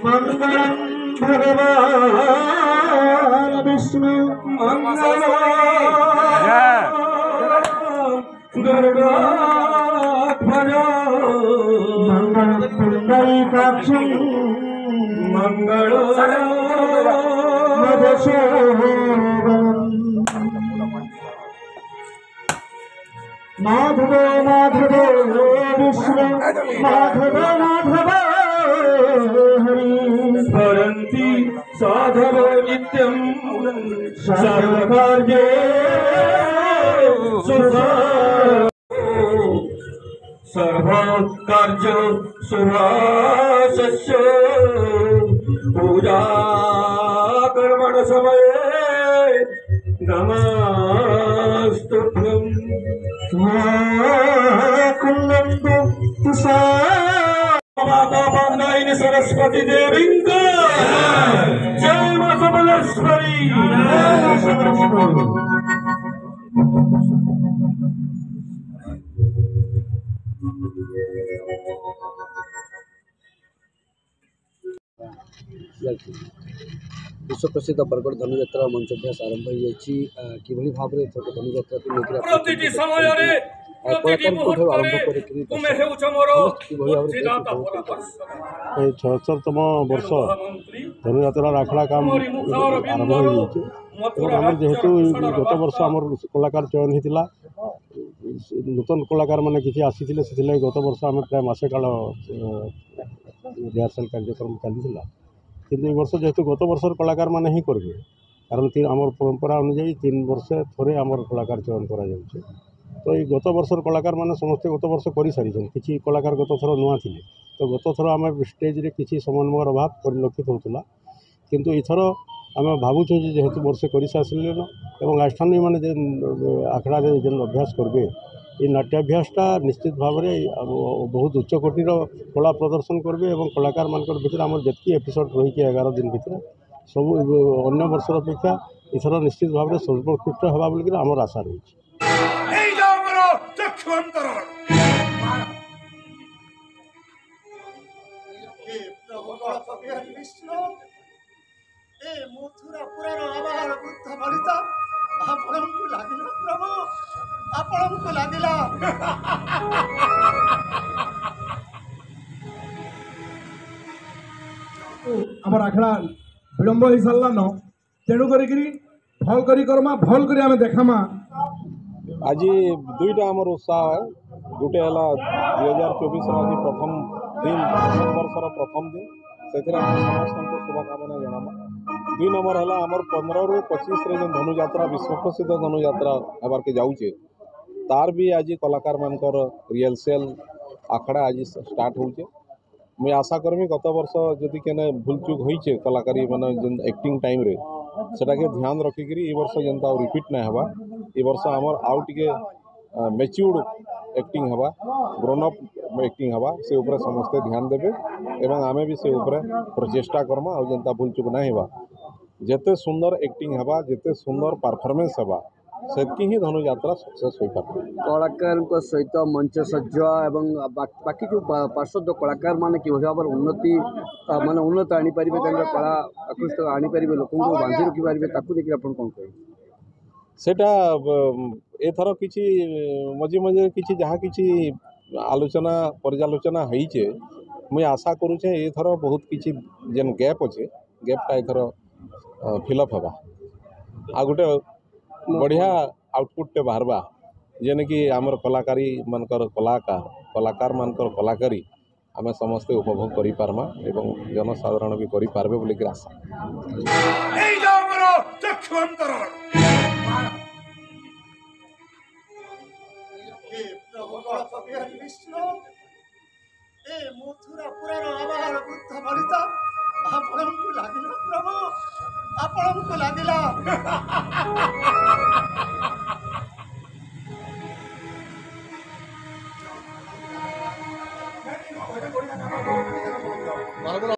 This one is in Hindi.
मंगलम भगवान विष्णु मंगलम गरुड़ध्वज मंगलम पुंडरीकाक्षं मंगलम माधव माधव विष्णु माधव माधव हरि स्मरन्ति साधव नित्यं सर्वकार्ये सर्वकार्य सुभाषस्य पूजा कर्मण समये नमस्तुभ्यं कुंदन्तु माता पांडायिनी सरस्वती देवी जय मां सबलेश्वरी। विश्व प्रसिद्ध बरगड़ धनुयात्रा मंचाभ्यास आरंभ हो किभली भाव में धनुयात्रा को लेकर प्रतिटी समय रे प्रतिटी मुहूर्त रे तुमे हेउछ मोर मुक्तिदाता ये 76तम वर्ष धनुयात्रा आखड़ा काम आरंभ हो जेहेतु गत वर्ष आम कलाकार चयन होता नूतन कलाकार मैंने किसी आसी गत वर्ष आम प्राय मसे काल रिहर्सल कार्यक्रम चलता किंतु वर्ष जेहेतु गत वर्षर कलाकार मैंने ही करेंगे कारण आम परंपरा अनुजाई 3 वर्ष थे आम कलाकार चयन करा तो ये गत वर्षर कलाकार मैंने समस्ते गत वर्ष कर सारी किसी कलाकार गत थर नुआ थे तो गत थर आम स्टेज रे किसी समन्वयर अभाव परिलक्षित होता किंतु इथर आम भावुँ जेहेतु वर्षे कर सारे और आष्ठानी मैंने आखड़ा जेन अभ्यास करेंगे ये नाट्याभ्यासटा निश्चित भाव में बहुत उच्चकोटीर कला प्रदर्शन करेंगे और कलाकार मान भर आम जी एपिसोड रही 11 दिन भर सब अन्य वर्ष अपेक्षा इथर निश्चित भाव में सर्वोत्कृष्ट हवा बोलिक आमर आशा रही। आमर आखड़ा विलंब हो सारा न तेणु भल करमा भल कर देखामा आज दुईटा आमर उत्साह है गोटे है 2024 आज प्रथम दिन वर्षर प्रथम दिन से समस्त शुभकामना जनामा 2 नंबर है आमर 15 ରୁ 25 जो धनुयात्रा विश्व प्रसिद्ध धनुयात्रा हबार के जाऊे तार भी आज कलाकार मानकर रिहर्सल आखड़ा आज स्टार्ट होचे मुझे आशा करमी गत वर्ष जदि केने भूल चूक होइचे कलाकारी माने एक्टिंग टाइम रे सेटा के ध्यान रखिकी ये वर्ष जनता रिपीट ना हवा ये वर्ष आमर आउ टिके मैच्योर्ड एक्टिंग हवा ग्रोन अप एक्टिंग हवा से ऊपर समस्ते ध्यान देवे एवं आमे भी से ऊपर प्रचेष्टा करमा और जनता भूल चूक ना हवा जेते सुंदर एक्टिंग हवा जेते सुंदर परफॉर्मेंस हवा सेतकी ही धनुयात्रा सक्सेस हो पारे कलाकार सहित मंच सज्जा एवं बाकी जो पार्श्व कलाकार माने कि भाव उन्नति माने उन्नत आनीपर कला आकृष्ट आनीपर लोक बांधि रखिपारे देखिए आप कौन कहे सेटा एथर किछि मझे मझे किछि जहाँ किछि आलोचना पर्यालोचना होइचे मुझे आशा करुचे एथर बहुत किछि जेन गैप अच्छे गैपटा एथर फिलअप हवा आ गोटे बढ़िया आउटपुट बाहरवा जेने कि आमर कलाकारी मानकर कलाकार मानकर कलाकारी आमे समस्ते उपभोग करि पारमा एवं जनसाधारण भी करि पारबे बोली आशा प्रभु